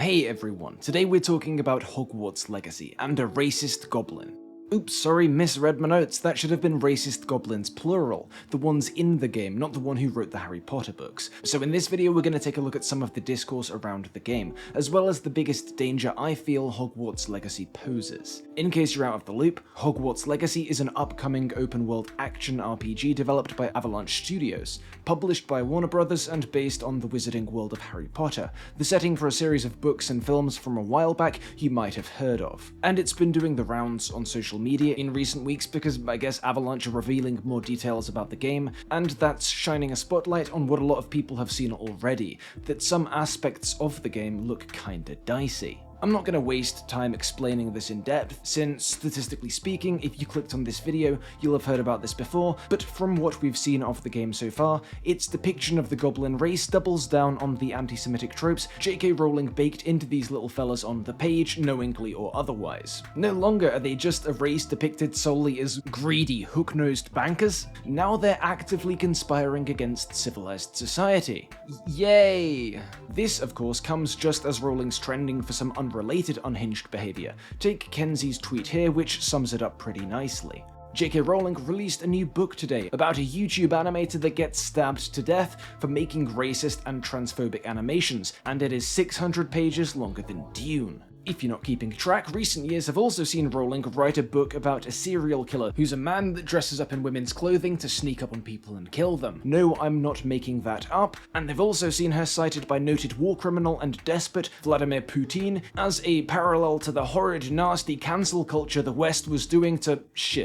Hey everyone, today we're talking about Hogwarts Legacy and a racist goblin. Oops, sorry, misread my notes. That should have been racist goblins plural, the ones in the game, not the one who wrote the Harry Potter books. So in this video we're going to take a look at some of the discourse around the game, as well as the biggest danger I feel Hogwarts Legacy poses. In case you're out of the loop, Hogwarts Legacy is an upcoming open-world action RPG developed by Avalanche Studios, published by Warner Bros. And based on the wizarding world of Harry Potter, the setting for a series of books and films from a while back you might have heard of. And it's been doing the rounds on social media in recent weeks because I guess Avalanche are revealing more details about the game, and that's shining a spotlight on what a lot of people have seen already, that some aspects of the game look kinda dicey. I'm not going to waste time explaining this in depth, since, statistically speaking, if you clicked on this video, you'll have heard about this before, but from what we've seen of the game so far, its depiction of the goblin race doubles down on the anti-Semitic tropes J.K. Rowling baked into these little fellas on the page, knowingly or otherwise. No longer are they just a race depicted solely as greedy, hook-nosed bankers, now they're actively conspiring against civilized society. Yay! This, of course, comes just as Rowling's trending for some unrelated unhinged behavior. Take Kenzie's tweet here, which sums it up pretty nicely. J.K. Rowling released a new book today about a YouTube animator that gets stabbed to death for making racist and transphobic animations, and it is 600 pages longer than Dune. If you're not keeping track, recent years have also seen Rowling write a book about a serial killer who's a man that dresses up in women's clothing to sneak up on people and kill them. No, I'm not making that up, and they've also seen her cited by noted war criminal and despot Vladimir Putin as a parallel to the horrid, nasty cancel culture the West was doing to,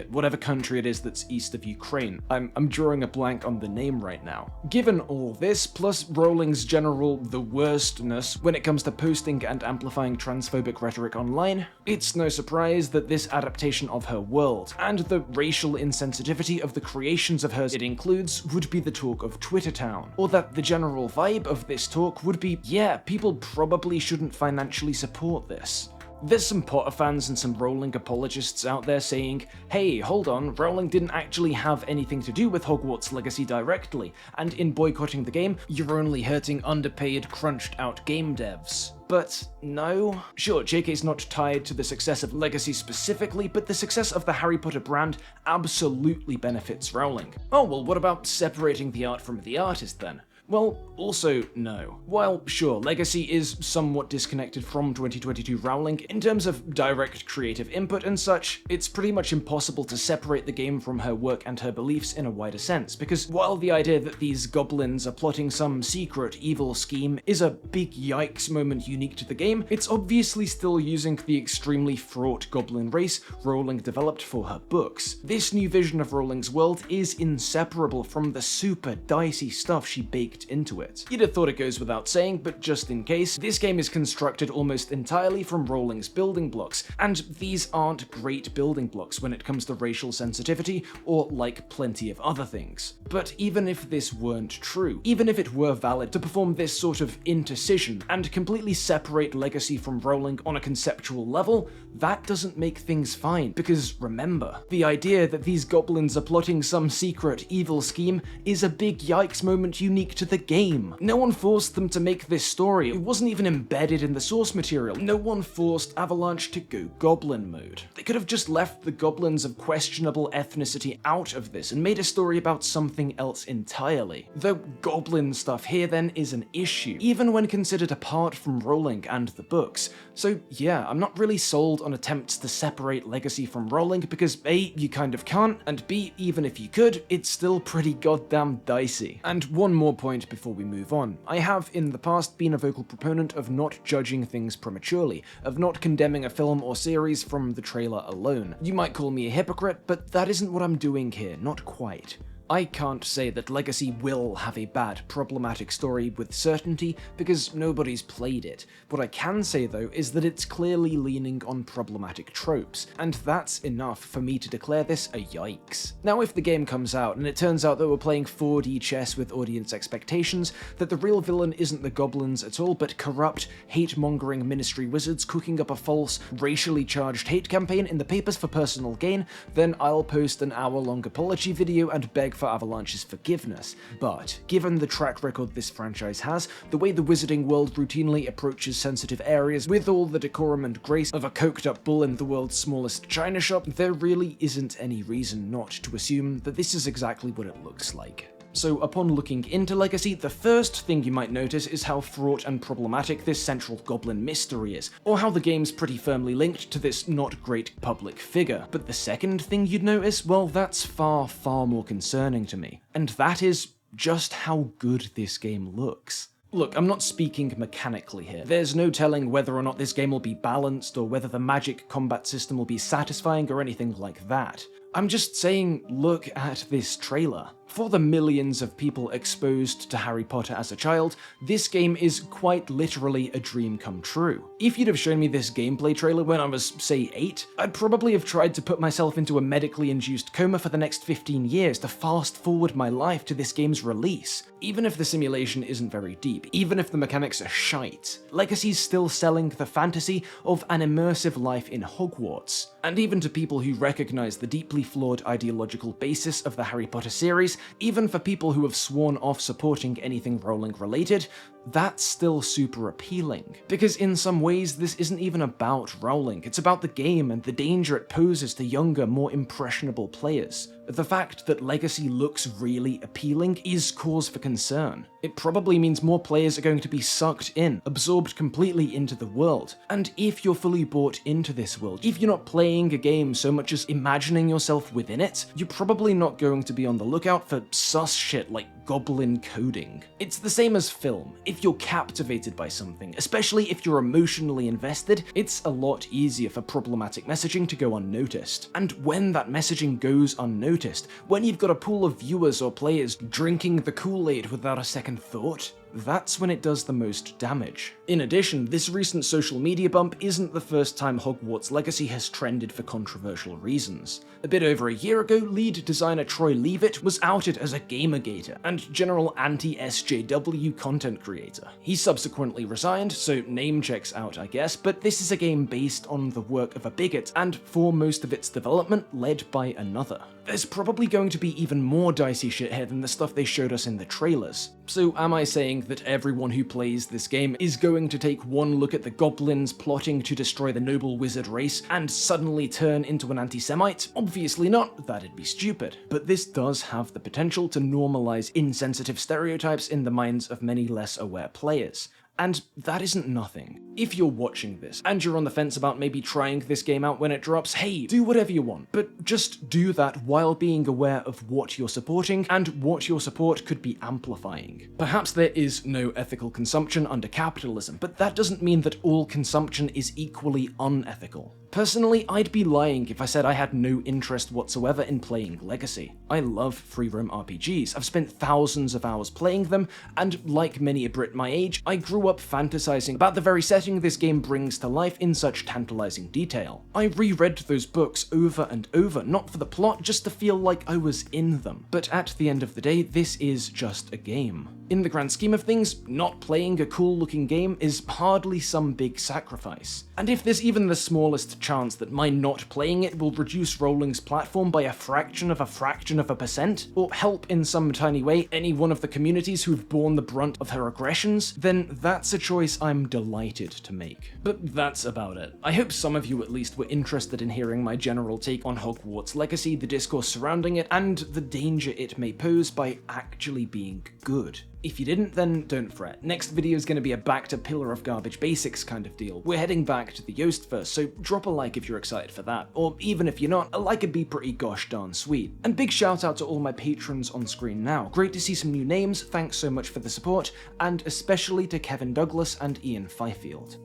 whatever country it is that's east of Ukraine. I'm drawing a blank on the name right now. Given all this, plus Rowling's general the worstness when it comes to posting and amplifying transphobic rhetoric online, it's no surprise that this adaptation of her world, and the racial insensitivity of the creations of hers it includes, would be the talk of Twitter Town, or that the general vibe of this talk would be, yeah, people probably shouldn't financially support this. There's some Potter fans and some Rowling apologists out there saying, hey, hold on, Rowling didn't actually have anything to do with Hogwarts Legacy directly, and in boycotting the game, you're only hurting underpaid, crunched-out game devs. But no. Sure, JK's not tied to the success of Legacy specifically, but the success of the Harry Potter brand absolutely benefits Rowling. Oh, well, what about separating the art from the artist then? Well, also no. While sure, Legacy is somewhat disconnected from 2022 Rowling in terms of direct creative input and such, it's pretty much impossible to separate the game from her work and her beliefs in a wider sense, because while the idea that these goblins are plotting some secret evil scheme is a big yikes moment unique to the game, it's obviously still using the extremely fraught goblin race Rowling developed for her books. This new vision of Rowling's world is inseparable from the super dicey stuff she baked into it. You'd have thought it goes without saying, but just in case, this game is constructed almost entirely from Rowling's building blocks, and these aren't great building blocks when it comes to racial sensitivity, or like plenty of other things. But even if this weren't true, even if it were valid to perform this sort of intercision and completely separate Legacy from Rowling on a conceptual level, that doesn't make things fine, because remember, the idea that these goblins are plotting some secret evil scheme is a big yikes moment unique to the game. No one forced them to make this story, it wasn't even embedded in the source material. No one forced Avalanche to go goblin mode. They could have just left the goblins of questionable ethnicity out of this and made a story about something else entirely. The goblin stuff here then is an issue, even when considered apart from Rowling and the books. So yeah, I'm not really sold on attempts to separate Legacy from Rowling because A, you kind of can't, and B, even if you could, it's still pretty goddamn dicey. And one more point before we move on. I have in the past been a vocal proponent of not judging things prematurely, of not condemning a film or series from the trailer alone. You might call me a hypocrite, but that isn't what I'm doing here, not quite. I can't say that Legacy will have a bad, problematic story with certainty, because nobody's played it. What I can say though is that it's clearly leaning on problematic tropes, and that's enough for me to declare this a yikes. Now if the game comes out and it turns out that we're playing 4D chess with audience expectations, that the real villain isn't the goblins at all, but corrupt, hate-mongering ministry wizards cooking up a false, racially charged hate campaign in the papers for personal gain, then I'll post an hour-long apology video and beg beg for Avalanche's forgiveness, but given the track record this franchise has, the way the wizarding world routinely approaches sensitive areas with all the decorum and grace of a coked-up bull in the world's smallest china shop, there really isn't any reason not to assume that this is exactly what it looks like. So upon looking into Legacy, the first thing you might notice is how fraught and problematic this central goblin mystery is, or how the game's pretty firmly linked to this not great public figure. But the second thing you'd notice, well, that's far, far more concerning to me, and that is just how good this game looks. Look, I'm not speaking mechanically here. There's no telling whether or not this game will be balanced, or whether the magic combat system will be satisfying or anything like that. I'm just saying, look at this trailer. For the millions of people exposed to Harry Potter as a child, this game is quite literally a dream come true. If you'd have shown me this gameplay trailer when I was, say, 8, I'd probably have tried to put myself into a medically induced coma for the next 15 years to fast forward my life to this game's release. Even if the simulation isn't very deep, even if the mechanics are shite, Legacy's still selling the fantasy of an immersive life in Hogwarts. And even to people who recognize the deeply flawed ideological basis of the Harry Potter series, even for people who have sworn off supporting anything Rowling related, that's still super appealing. Because in some ways, this isn't even about Rowling, it's about the game and the danger it poses to younger, more impressionable players. The fact that Legacy looks really appealing is cause for concern. It probably means more players are going to be sucked in, absorbed completely into the world. And if you're fully bought into this world, if you're not playing a game so much as imagining yourself within it, you're probably not going to be on the lookout for sus shit like goblin coding. It's the same as film. If you're captivated by something, especially if you're emotionally invested, it's a lot easier for problematic messaging to go unnoticed. And when that messaging goes unnoticed, when you've got a pool of viewers or players drinking the Kool-Aid without a second thought, that's when it does the most damage. In addition, this recent social media bump isn't the first time Hogwarts Legacy has trended for controversial reasons. A bit over a year ago, lead designer Troy Leavitt was outed as a gamergator and general anti-SJW content creator. He subsequently resigned, so name checks out I guess, but this is a game based on the work of a bigot, and for most of its development, led by another. There's probably going to be even more dicey shit here than the stuff they showed us in the trailers. So am I saying that everyone who plays this game is going to take one look at the goblins plotting to destroy the noble wizard race and suddenly turn into an anti-Semite? Obviously not, that'd be stupid. But this does have the potential to normalize insensitive stereotypes in the minds of many less aware players. And that isn't nothing. If you're watching this, and you're on the fence about maybe trying this game out when it drops, hey, do whatever you want, but just do that while being aware of what you're supporting, and what your support could be amplifying. Perhaps there is no ethical consumption under capitalism, but that doesn't mean that all consumption is equally unethical. Personally, I'd be lying if I said I had no interest whatsoever in playing Legacy. I love free roam RPGs, I've spent thousands of hours playing them, and like many a Brit my age, I grew up fantasizing about the very setting this game brings to life in such tantalizing detail. I reread those books over and over, not for the plot, just to feel like I was in them. But at the end of the day, this is just a game. In the grand scheme of things, not playing a cool looking game is hardly some big sacrifice. And if there's even the smallest chance that my not playing it will reduce Rowling's platform by a fraction of a percent, or help in some tiny way any one of the communities who've borne the brunt of her aggressions, then that's a choice I'm delighted to make. But that's about it. I hope some of you at least were interested in hearing my general take on Hogwarts Legacy, the discourse surrounding it, and the danger it may pose by actually being good. If you didn't, then don't fret. Next video is going to be a back to pillar of garbage basics kind of deal. We're heading back to the Yoast first, so drop a like if you're excited for that. Or even if you're not, a like would be pretty gosh darn sweet. And big shout out to all my patrons on screen now. Great to see some new names, thanks so much for the support, and especially to Kevin Douglas and Ian Fifield.